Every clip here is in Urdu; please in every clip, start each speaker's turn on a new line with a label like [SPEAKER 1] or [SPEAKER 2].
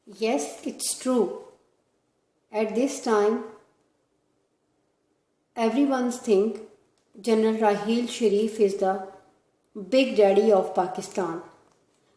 [SPEAKER 1] Yes, it's true. At this time, everyone think General Raheel Sharif is the big daddy of Pakistan.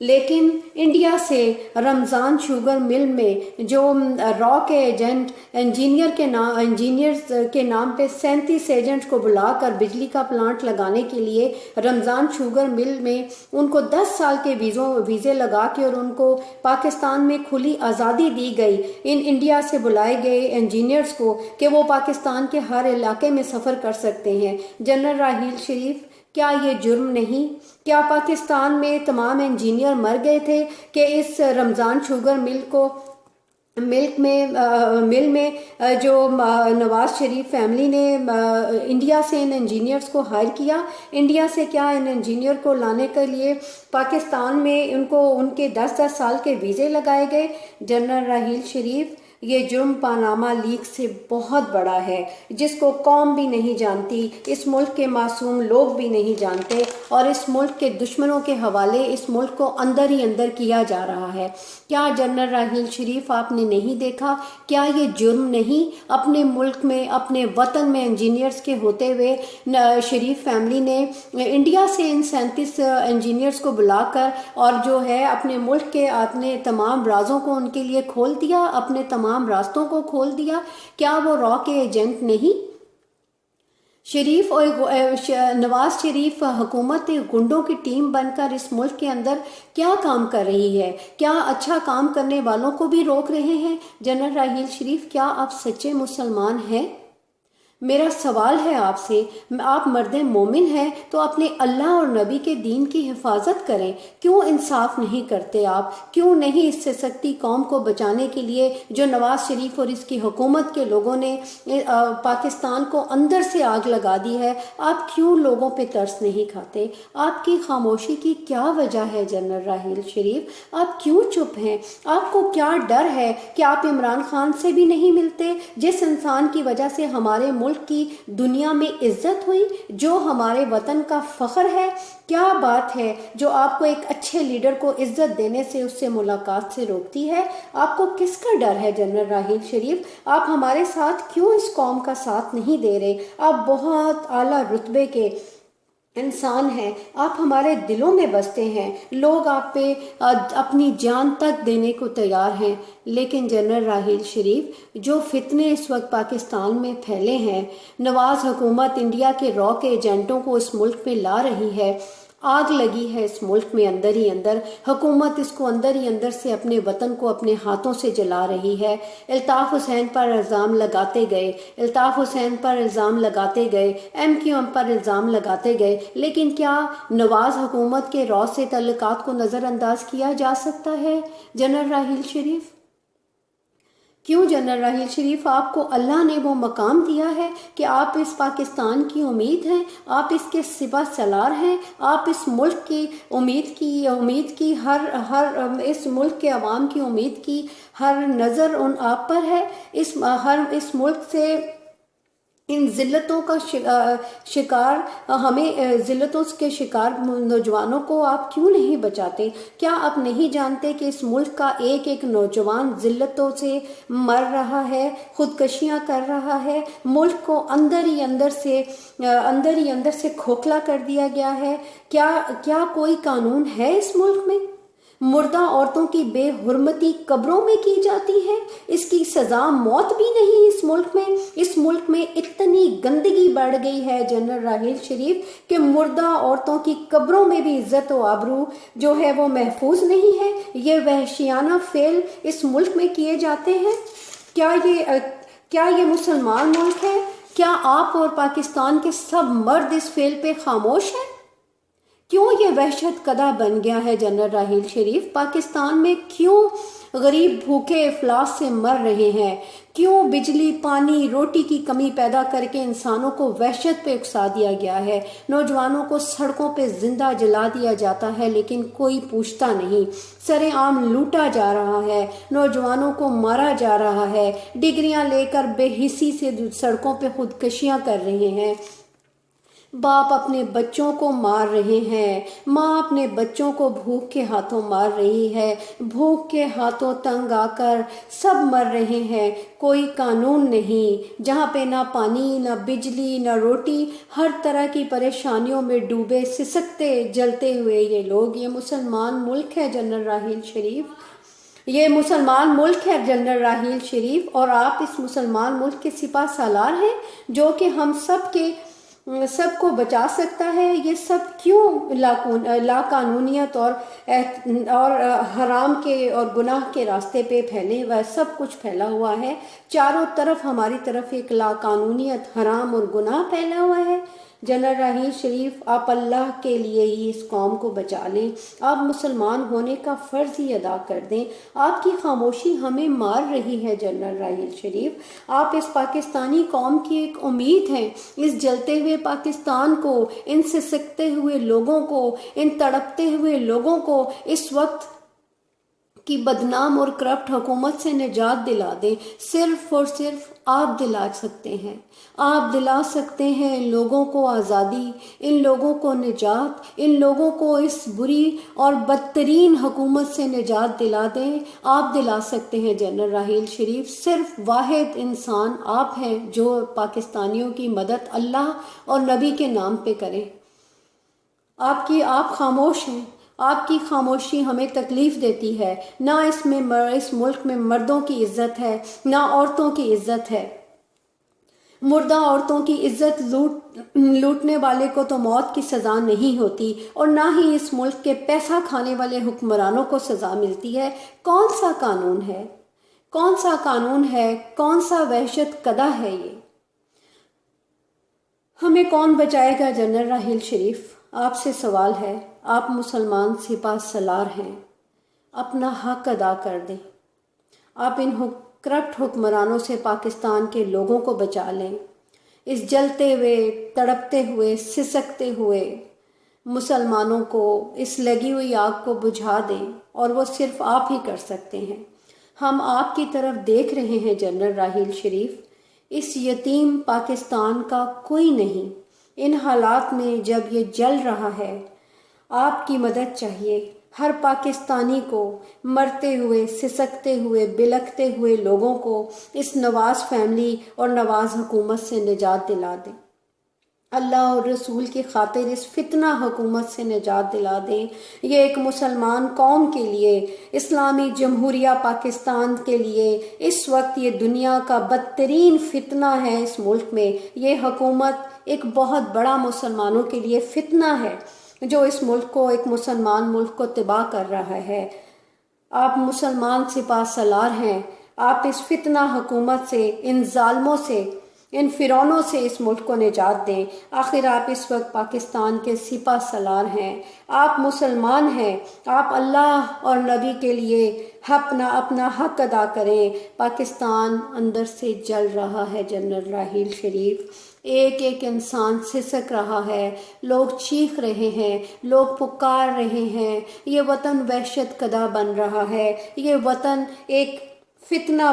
[SPEAKER 1] لیکن انڈیا سے رمضان شوگر مل میں جو را کے انجینئرز کے نام پہ 37 ایجنٹ کو بلا کر بجلی کا پلانٹ لگانے کے لیے رمضان شوگر مل میں ان کو 10 سال کے ویزے لگا کے اور ان کو پاکستان میں کھلی آزادی دی گئی ان انڈیا سے بلائے گئے انجینئرز کو کہ وہ پاکستان کے ہر علاقے میں سفر کر سکتے ہیں، جنرل راحیل شریف کیا یہ جرم نہیں؟ کیا پاکستان میں تمام انجینئر مر گئے تھے کہ اس رمضان شوگر مل میں جو نواز شریف فیملی نے انڈیا سے ان انجینئرز کو ہائر کیا؟ انڈیا سے کیا ان انجینئر کو لانے کے لیے پاکستان میں ان کے 10 سال کے ویزے لگائے گئے؟ جنرل راحیل شریف، یہ جرم پاناما لیک سے بہت بڑا ہے جس کو قوم بھی نہیں جانتی، اس ملک کے معصوم لوگ بھی نہیں جانتے، اور اس ملک کے دشمنوں کے حوالے اس ملک کو اندر ہی اندر کیا جا رہا ہے۔ کیا جنرل راحیل شریف آپ نے نہیں دیکھا؟ کیا یہ جرم نہیں؟ اپنے ملک میں، اپنے وطن میں انجینئرز کے ہوتے ہوئے شریف فیملی نے انڈیا سے ان 37 انجینئرز کو بلا کر اور جو ہے اپنے ملک کے اپنے تمام رازوں کو ان کے لیے کھول دیا، اپنے تمام راستوں کو کھول دیا۔ کیا وہ را کے ایجنٹ نہیں؟ شریف اور نواز شریف حکومت گنڈوں کی ٹیم بن کر اس ملک کے اندر کیا کام کر رہی ہے؟ کیا اچھا کام کرنے والوں کو بھی روک رہے ہیں؟ جنرل راحیل شریف، کیا آپ سچے مسلمان ہیں؟ میرا سوال ہے آپ سے، آپ مرد مومن ہیں تو اپنے اللہ اور نبی کے دین کی حفاظت کریں، کیوں انصاف نہیں کرتے آپ؟ کیوں نہیں اس سے سکتی قوم کو بچانے کے لیے جو نواز شریف اور اس کی حکومت کے لوگوں نے پاکستان کو اندر سے آگ لگا دی ہے، آپ کیوں لوگوں پہ ترس نہیں کھاتے؟ آپ کی خاموشی کی کیا وجہ ہے جنرل راحیل شریف؟ آپ کیوں چپ ہیں؟ آپ کو کیا ڈر ہے کہ آپ عمران خان سے بھی نہیں ملتے، جس انسان کی وجہ سے ہمارے ملک کی دنیا میں عزت ہوئی، جو ہمارے وطن کا فخر ہے؟ کیا بات ہے جو آپ کو ایک اچھے لیڈر کو عزت دینے سے، اس سے ملاقات سے روکتی ہے؟ آپ کو کس کا ڈر ہے جنرل راحیل شریف؟ آپ ہمارے ساتھ کیوں اس قوم کا ساتھ نہیں دے رہے؟ آپ بہت اعلیٰ رتبے کے انسان ہیں، آپ ہمارے دلوں میں بستے ہیں، لوگ آپ پہ اپنی جان تک دینے کو تیار ہیں، لیکن جنرل راحیل شریف جو فتنے اس وقت پاکستان میں پھیلے ہیں، نواز حکومت انڈیا کے را کے ایجنٹوں کو اس ملک میں لا رہی ہے، آگ لگی ہے اس ملک میں اندر ہی اندر، حکومت اس کو اندر ہی اندر سے اپنے وطن کو اپنے ہاتھوں سے جلا رہی ہے۔ الطاف حسین پر الزام لگاتے گئے، الطاف حسین پر الزام لگاتے گئے، MQM پر الزام لگاتے گئے، لیکن کیا نواز حکومت کے را سے تعلقات کو نظر انداز کیا جا سکتا ہے جنرل راحیل شریف؟ کیوں جنرل راحیل شریف، آپ کو اللہ نے وہ مقام دیا ہے کہ آپ اس پاکستان کی امید ہیں، آپ اس کے سپہ سالار ہیں، آپ اس ملک کی امید کی ہر اس ملک کے عوام کی امید کی ہر نظر آپ پر ہے۔ اس ملک سے ان ذلتوں کا شکار ہمیں ذلتوں کے شکار نوجوانوں کو آپ کیوں نہیں بچاتے؟ کیا آپ نہیں جانتے کہ اس ملک کا ایک ایک نوجوان ذلتوں سے مر رہا ہے، خودکشیاں کر رہا ہے، ملک کو اندر ہی اندر سے کھوکھلا کر دیا گیا ہے؟ کیا کوئی قانون ہے اس ملک میں؟ مردہ عورتوں کی بے حرمتی قبروں میں کی جاتی ہے، اس کی سزا موت بھی نہیں اس ملک میں۔ اس ملک میں اتنی گندگی بڑھ گئی ہے جنرل راحیل شریف کہ مردہ عورتوں کی قبروں میں بھی عزت و آبرو جو ہے وہ محفوظ نہیں ہے۔ یہ وحشیانہ فعل اس ملک میں کیے جاتے ہیں۔ کیا یہ مسلمان ملک ہے؟ کیا آپ اور پاکستان کے سب مرد اس فعل پہ خاموش ہیں؟ کیوں یہ وحشت کدہ بن گیا ہے جنرل راحیل شریف؟ پاکستان میں کیوں غریب بھوکے افلاس سے مر رہے ہیں؟ کیوں بجلی، پانی، روٹی کی کمی پیدا کر کے انسانوں کو وحشت پہ اکسا دیا گیا ہے؟ نوجوانوں کو سڑکوں پہ زندہ جلا دیا جاتا ہے لیکن کوئی پوچھتا نہیں، سر عام لوٹا جا رہا ہے، نوجوانوں کو مارا جا رہا ہے، ڈگریاں لے کر بے حسی سے سڑکوں پہ خودکشیاں کر رہے ہیں۔ باپ اپنے بچوں کو مار رہے ہیں، ماں اپنے بچوں کو بھوک کے ہاتھوں مار رہی ہے، بھوک کے ہاتھوں تنگ آ کر سب مر رہے ہیں، کوئی قانون نہیں، جہاں پہ نہ پانی نہ بجلی نہ روٹی، ہر طرح کی پریشانیوں میں ڈوبے سسکتے جلتے ہوئے یہ لوگ۔ یہ مسلمان ملک ہے جنرل راحیل شریف، یہ مسلمان ملک ہے جنرل راحیل شریف، اور آپ اس مسلمان ملک کے سپاہ سالار ہیں جو کہ ہم سب کو بچا سکتا ہے۔ یہ سب کیوں لا قانونیت اور حرام کے اور گناہ کے راستے پہ پھیلے ہوا ہے؟ سب کچھ پھیلا ہوا ہے چاروں طرف، ہماری طرف ایک لا قانونیت، حرام اور گناہ پھیلا ہوا ہے۔ جنرل راحیل شریف، آپ اللہ کے لیے ہی اس قوم کو بچا لیں، آپ مسلمان ہونے کا فرض ہی ادا کر دیں۔ آپ کی خاموشی ہمیں مار رہی ہے جنرل راحیل شریف، آپ اس پاکستانی قوم کی ایک امید ہیں، اس جلتے ہوئے پاکستان کو، ان سے سکتے ہوئے لوگوں کو، ان تڑپتے ہوئے لوگوں کو اس وقت کی بدنام اور کرپٹ حکومت سے نجات دلا دیں۔ صرف اور صرف آپ دلا سکتے ہیں، آپ دلا سکتے ہیں ان لوگوں کو آزادی، ان لوگوں کو نجات، ان لوگوں کو اس بری اور بدترین حکومت سے نجات دلا دیں۔ آپ دلا سکتے ہیں جنرل راحیل شریف، صرف واحد انسان آپ ہیں جو پاکستانیوں کی مدد اللہ اور نبی کے نام پہ کریں۔ آپ خاموش ہیں، آپ کی خاموشی ہمیں تکلیف دیتی ہے۔ نہ اس ملک میں مردوں کی عزت ہے، نہ عورتوں کی عزت ہے۔ مردہ عورتوں کی عزت لوٹنے والے کو تو موت کی سزا نہیں ہوتی، اور نہ ہی اس ملک کے پیسہ کھانے والے حکمرانوں کو سزا ملتی ہے۔ کون سا قانون ہے؟ کون سا قانون ہے؟ کون سا وحشت قدح ہے یہ؟ ہمیں کون بچائے گا جنرل راحیل شریف؟ آپ سے سوال ہے، آپ مسلمان سپاہ سالار ہیں، اپنا حق ادا کر دیں، آپ ان کرپٹ حکمرانوں سے پاکستان کے لوگوں کو بچا لیں، اس جلتے ہوئے تڑپتے ہوئے سسکتے ہوئے مسلمانوں کو اس لگی ہوئی آگ کو بجھا دیں، اور وہ صرف آپ ہی کر سکتے ہیں۔ ہم آپ کی طرف دیکھ رہے ہیں جنرل راحیل شریف، اس یتیم پاکستان کا کوئی نہیں، ان حالات میں جب یہ جل رہا ہے آپ کی مدد چاہیے۔ ہر پاکستانی کو، مرتے ہوئے سسکتے ہوئے بلکتے ہوئے لوگوں کو اس نواز فیملی اور نواز حکومت سے نجات دلا دیں، اللہ اور رسول کی خاطر اس فتنہ حکومت سے نجات دلا دیں۔ یہ ایک مسلمان قوم کے لیے، اسلامی جمہوریہ پاکستان کے لیے اس وقت یہ دنیا کا بدترین فتنہ ہے۔ اس ملک میں یہ حکومت ایک بہت بڑا مسلمانوں کے لیے فتنہ ہے جو اس ملک کو، ایک مسلمان ملک کو تباہ کر رہا ہے۔ آپ مسلمان سپاہ سالار ہیں، آپ اس فتنہ حکومت سے، ان ظالموں سے، ان فرعونوں سے اس ملک کو نجات دیں۔ آخر آپ اس وقت پاکستان کے سپاہ سالار ہیں، آپ مسلمان ہیں، آپ اللہ اور نبی کے لیے اپنا حق ادا کریں۔ پاکستان اندر سے جل رہا ہے جنرل راحیل شریف، ایک ایک انسان سسک رہا ہے، لوگ چیخ رہے ہیں، لوگ پکار رہے ہیں، یہ وطن وحشت قدح بن رہا ہے، یہ وطن ایک فتنہ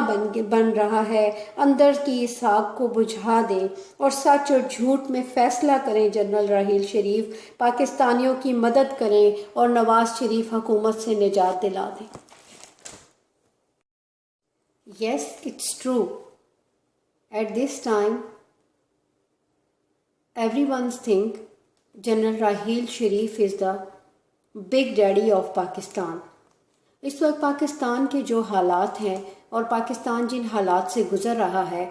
[SPEAKER 1] بن رہا ہے۔ اندر کی اس آگ کو بجھا دیں اور سچ اور جھوٹ میں فیصلہ کریں جنرل راحیل شریف، پاکستانیوں کی مدد کریں اور نواز شریف حکومت سے نجات دلا دیں۔ Yes, it's true. At this time, everyone thinks General Raheel Sharif is the big daddy of Pakistan. اس وقت پاکستان کے جو حالات ہیں اور پاکستان جن حالات سے گزر رہا ہے